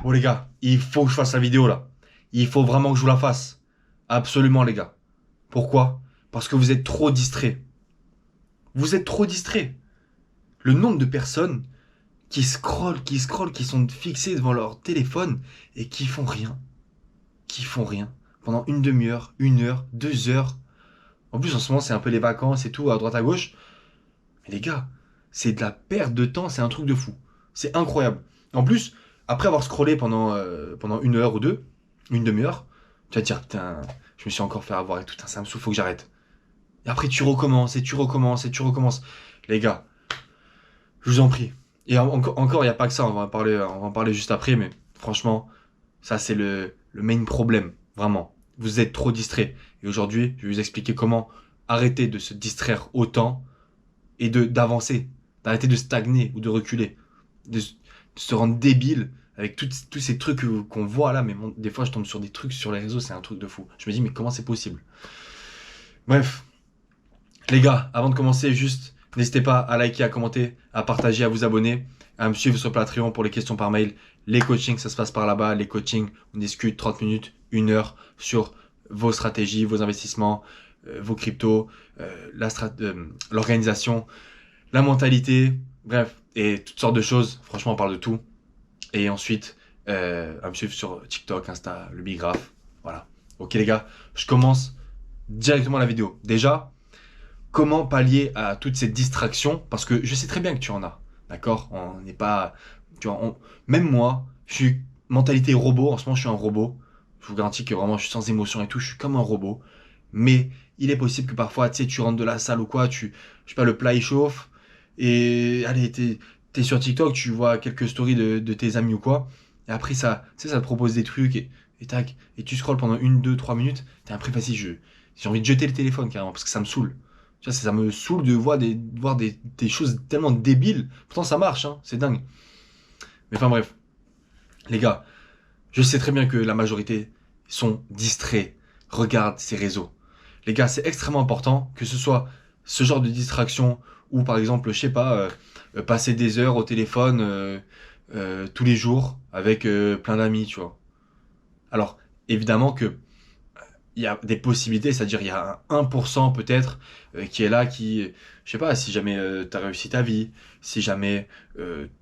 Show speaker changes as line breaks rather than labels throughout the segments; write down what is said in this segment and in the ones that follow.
Bon les gars, il faut que je fasse la vidéo là. Il faut vraiment que je vous la fasse. Absolument les gars. Pourquoi? Parce que vous êtes trop distraits. Vous êtes trop distraits. Le nombre de personnes qui sont fixées devant leur téléphone et qui font rien. Qui font rien. Pendant une demi-heure, 1 heure, 2 heures. En plus en ce moment c'est un peu les vacances et tout à droite à gauche. Mais les gars, c'est de la perte de temps, c'est un truc de fou. C'est incroyable. En plus, après avoir scrollé pendant 1 heure ou 2, une demi-heure, tu vas te dire, putain, je me suis encore fait avoir et tout, putain, ça me saoule, faut que j'arrête. Et après, tu recommences, et tu recommences, et tu recommences. Les gars, je vous en prie. Et encore, il n'y a pas que ça, on va en parler juste après, mais franchement, ça, c'est le main problème, vraiment. Vous êtes trop distrait. Et aujourd'hui, je vais vous expliquer comment arrêter de se distraire autant et d'avancer, d'arrêter de stagner ou de reculer, de se rendre débile avec tous ces trucs qu'on voit là, mais des fois je tombe sur des trucs sur les réseaux, c'est un truc de fou. Je me dis mais comment c'est possible? Bref, les gars, avant de commencer, juste n'hésitez pas à liker, à commenter, à partager, à vous abonner, à me suivre sur Patreon pour les questions par mail. Les coachings, ça se passe par là-bas. Les coachings, on discute 30 minutes, 1 heure sur vos stratégies, vos investissements, vos cryptos, l'organisation, la mentalité, bref, et toutes sortes de choses. Franchement, on parle de tout. Et ensuite, à me suivre sur TikTok, Insta, le Bigraph. Voilà. Ok les gars, je commence directement la vidéo. Déjà, comment pallier à toutes ces distractions? Parce que je sais très bien que tu en as. D'accord? On n'est pas. Tu vois, même moi, je suis mentalité robot. En ce moment, je suis un robot. Je vous garantis que vraiment, je suis sans émotion et tout. Je suis comme un robot. Mais il est possible que parfois, tu sais, tu rentres de la salle ou quoi, je sais pas, le plat il chauffe. Et allez, t'es sur TikTok, tu vois quelques stories de tes amis ou quoi. Et après, ça, tu sais, ça te propose des trucs et tac. Et tu scrolles pendant 1, 2, 3 minutes. T'es après, vas-y, j'ai envie de jeter le téléphone carrément parce que ça me saoule. Tu vois, ça me saoule de voir des choses tellement débiles. Pourtant, ça marche, hein, c'est dingue. Mais enfin, bref. Les gars, je sais très bien que la majorité sont distraits, regardent ces réseaux. Les gars, c'est extrêmement important que ce soit ce genre de distraction ou par exemple, je sais pas, passer des heures au téléphone tous les jours avec plein d'amis, tu vois. Alors, évidemment que il y a des possibilités, c'est-à-dire il y a un 1% peut-être qui est là, je sais pas, si jamais tu as réussi ta vie, si jamais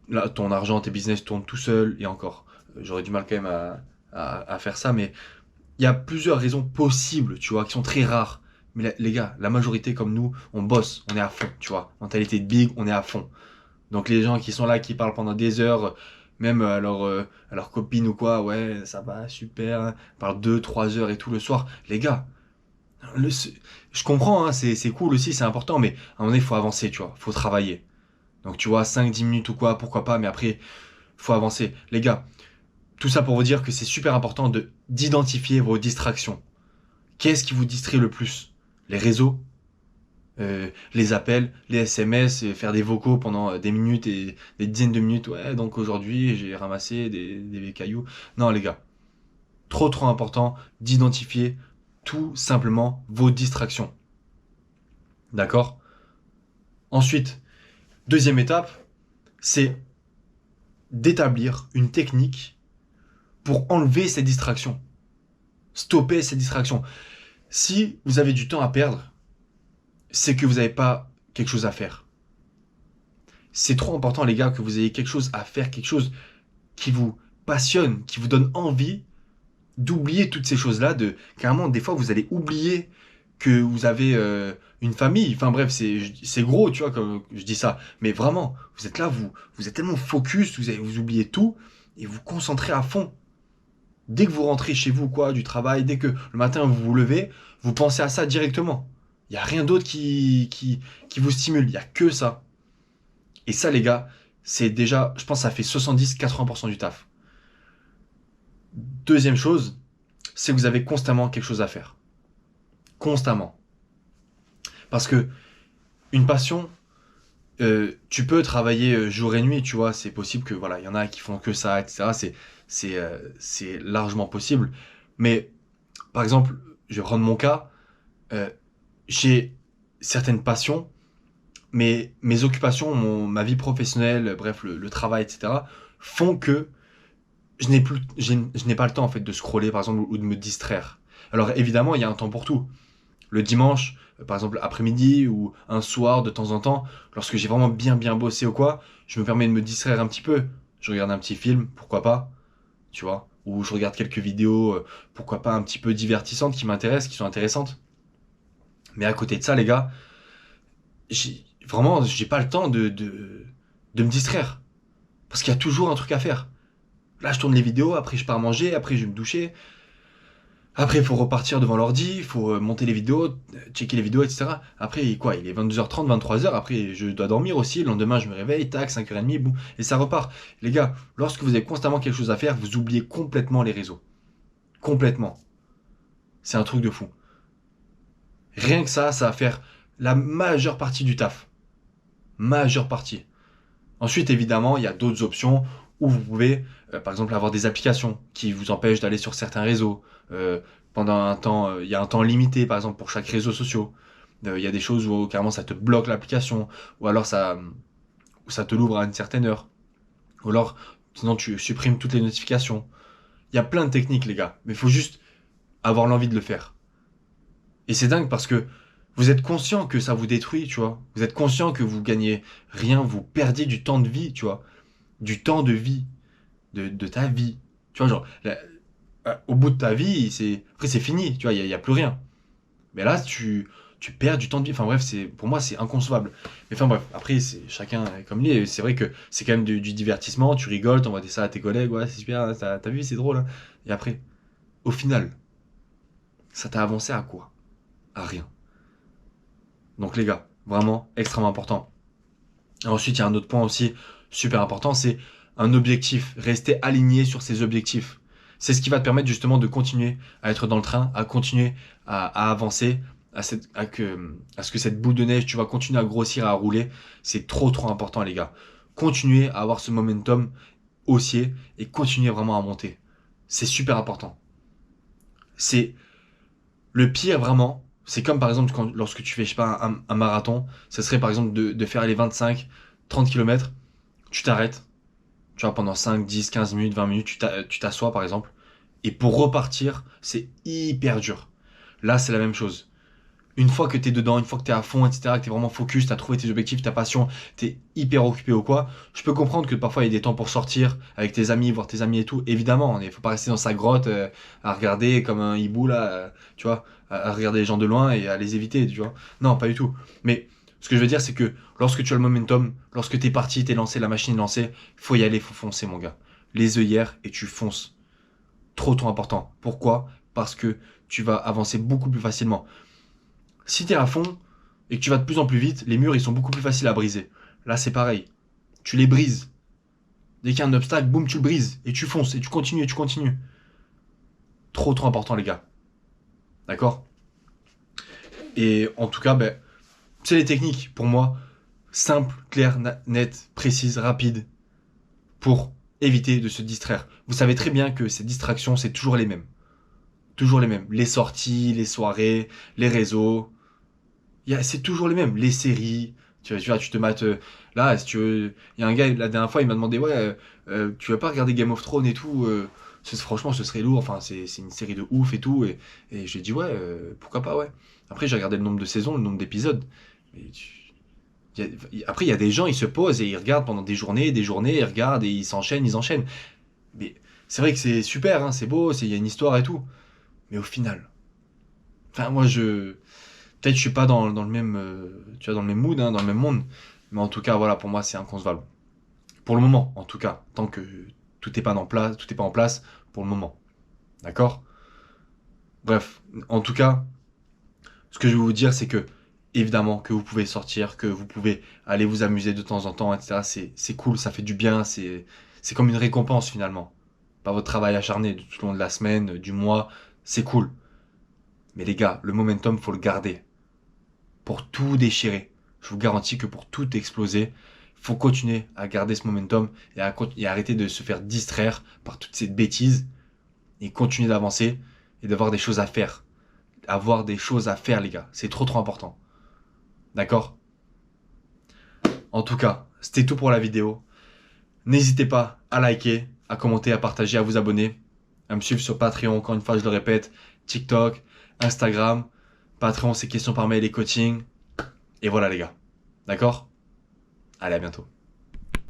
là, ton argent, tes business tournent tout seul, et encore, j'aurais du mal quand même à faire ça, mais il y a plusieurs raisons possibles, tu vois, qui sont très rares. Mais les gars, la majorité comme nous, on bosse, on est à fond, tu vois. Mentalité de big, on est à fond. Donc les gens qui sont là, qui parlent pendant des heures, même à leur copine ou quoi, ouais, ça va, super, hein, parlent 2, 3 heures et tout le soir. Les gars, le- je comprends, hein, c'est cool aussi, c'est important, mais à un moment donné, il faut avancer, tu vois, faut travailler. Donc tu vois, 5, 10 minutes ou quoi, pourquoi pas, mais après, faut avancer. Les gars, tout ça pour vous dire que c'est super important d'identifier vos distractions. Qu'est-ce qui vous distrait le plus? Les réseaux, les appels, les SMS, et faire des vocaux pendant des minutes et des dizaines de minutes. Ouais, donc aujourd'hui, j'ai ramassé des cailloux. Non, les gars, trop important d'identifier tout simplement vos distractions. D'accord? Ensuite, deuxième étape, c'est d'établir une technique pour enlever ces distractions. Stopper ces distractions. Si vous avez du temps à perdre, c'est que vous n'avez pas quelque chose à faire. C'est trop important, les gars, que vous ayez quelque chose à faire, quelque chose qui vous passionne, qui vous donne envie d'oublier toutes ces choses-là. Carrément, des fois, vous allez oublier que vous avez une famille. Enfin bref, c'est gros, tu vois, comme je dis ça. Mais vraiment, vous êtes là, vous êtes tellement focus, vous oubliez tout et vous concentrez à fond. Dès que vous rentrez chez vous, quoi, du travail, dès que le matin vous vous levez, vous pensez à ça directement. Il n'y a rien d'autre qui vous stimule. Il n'y a que ça. Et ça, les gars, c'est déjà, je pense que ça fait 70-80% du taf. Deuxième chose, c'est que vous avez constamment quelque chose à faire. Constamment. Parce que une passion, tu peux travailler jour et nuit, tu vois, c'est possible que, voilà, il y en a qui font que ça, etc. C'est largement possible. Mais, par exemple, je vais prendre mon cas, euh, j'ai certaines passions, mais mes occupations, ma vie professionnelle, bref, le travail, etc., font que je n'ai pas le temps en fait de scroller par exemple ou de me distraire. Alors évidemment, il y a un temps pour tout. Le dimanche, par exemple après-midi ou un soir de temps en temps, lorsque j'ai vraiment bien bossé ou quoi, je me permets de me distraire un petit peu. Je regarde un petit film, pourquoi pas, tu vois, ou je regarde quelques vidéos, pourquoi pas un petit peu divertissantes qui m'intéressent, qui sont intéressantes. Mais à côté de ça, les gars, j'ai pas le temps de me distraire. Parce qu'il y a toujours un truc à faire. Là, je tourne les vidéos, après je pars manger, après je vais me doucher. Après, il faut repartir devant l'ordi, il faut monter les vidéos, checker les vidéos, etc. Après, quoi, il est 22h30, 23h, après je dois dormir aussi, le lendemain je me réveille, tac, 5h30, boum, et ça repart. Les gars, lorsque vous avez constamment quelque chose à faire, vous oubliez complètement les réseaux. Complètement. C'est un truc de fou. Rien que ça va faire la majeure partie du taf. Majeure partie. Ensuite, évidemment, il y a d'autres options où vous pouvez, par exemple, avoir des applications qui vous empêchent d'aller sur certains réseaux pendant un temps. Il y a un temps limité, par exemple, pour chaque réseau social. Il y a des choses où carrément ça te bloque l'application, ou alors ça te l'ouvre à une certaine heure, ou alors sinon tu supprimes toutes les notifications. Il y a plein de techniques, les gars, mais il faut juste avoir l'envie de le faire. Et c'est dingue parce que vous êtes conscient que ça vous détruit, tu vois. Vous êtes conscient que vous gagnez rien, vous perdiez du temps de vie, tu vois. Du temps de vie, de ta vie. Tu vois, genre, au bout de ta vie, après c'est fini, tu vois, y a plus rien. Mais là, tu perds du temps de vie. Enfin bref, pour moi, c'est inconcevable. Mais enfin bref, après, c'est chacun est comme lui. Et c'est vrai que c'est quand même du divertissement, tu rigoles, t'envoies ça à tes collègues, ouais, c'est super, hein, t'as vu, c'est drôle, hein. Et après, au final, ça t'a avancé à quoi? À rien. Donc les gars, vraiment extrêmement important. Ensuite, il y a un autre point aussi super important, c'est un objectif. Rester aligné sur ses objectifs. C'est ce qui va te permettre justement de continuer à être dans le train, à continuer à avancer, à ce que cette boule de neige, tu vas continuer à grossir, à rouler. C'est trop important, les gars. Continuez à avoir ce momentum haussier et continuez vraiment à monter. C'est super important. C'est le pire vraiment. C'est comme par exemple lorsque tu fais, je sais pas, un marathon, ça serait par exemple de faire les 25, 30 km, tu t'arrêtes, tu vois, pendant 5, 10, 15 minutes, 20 minutes, tu t'assois par exemple, et pour repartir, c'est hyper dur. Là, c'est la même chose. Une fois que t'es dedans, une fois que t'es à fond, etc., que t'es vraiment focus, t'as trouvé tes objectifs, ta passion, t'es hyper occupé ou quoi, je peux comprendre que parfois il y a des temps pour sortir avec tes amis, voir tes amis et tout. Évidemment, il faut pas rester dans sa grotte à regarder comme un hibou là, tu vois, à regarder les gens de loin et à les éviter, tu vois. Non, pas du tout. Mais ce que je veux dire, c'est que lorsque tu as le momentum, lorsque t'es parti, t'es lancé, la machine est lancée, faut y aller, faut foncer, mon gars. Les œillères et tu fonces. Trop important. Pourquoi? Parce que tu vas avancer beaucoup plus facilement. Si t'es à fond et que tu vas de plus en plus vite, les murs ils sont beaucoup plus faciles à briser. Là c'est pareil. Tu les brises. Dès qu'il y a un obstacle, boum, tu le brises. Et tu fonces. Et tu continues et tu continues. Trop important les gars. D'accord? Et en tout cas, ben, c'est les techniques pour moi. Simples, claires, nettes, précises, rapides. Pour éviter de se distraire. Vous savez très bien que ces distractions, c'est toujours les mêmes. Toujours les mêmes. Les sorties, les soirées, les réseaux. C'est toujours les mêmes. Les séries. Tu vois, tu te mates. Là, si tu veux. Il y a un gars, la dernière fois, il m'a demandé ouais, tu vas pas regarder Game of Thrones et tout franchement, ce serait lourd. Enfin, c'est une série de ouf et tout. Et j'ai dit ouais, pourquoi pas, ouais. Après, j'ai regardé le nombre de saisons, le nombre d'épisodes. Mais après, il y a des gens, ils se posent et ils regardent pendant des journées, ils regardent et ils s'enchaînent, ils enchaînent. Mais c'est vrai que c'est super, hein, c'est beau, il y a une histoire et tout. Mais au final. Enfin, moi, peut-être je suis pas dans le même, tu vois, dans le même mood, hein, dans le même monde. Mais en tout cas, voilà, pour moi, c'est inconcevable. Pour le moment, en tout cas, tant que tout n'est pas en place, tout est pas en place, pour le moment. D'accord? Bref, en tout cas, ce que je veux vous dire, c'est que, évidemment, que vous pouvez sortir, que vous pouvez aller vous amuser de temps en temps, etc. C'est cool, ça fait du bien, c'est comme une récompense finalement. Pas votre travail acharné tout au long de la semaine, du mois, c'est cool. Mais les gars, le momentum, faut le garder. Pour tout déchirer. Je vous garantis que pour tout exploser, il faut continuer à garder ce momentum et arrêter de se faire distraire par toutes ces bêtises et continuer d'avancer et d'avoir des choses à faire. Avoir des choses à faire, les gars. C'est trop important. D'accord? En tout cas, c'était tout pour la vidéo. N'hésitez pas à liker, à commenter, à partager, à vous abonner, à me suivre sur Patreon, encore une fois, je le répète, TikTok, Instagram. Patreon, c'est questions par mail et coaching. Et voilà les gars. D'accord? Allez, à bientôt.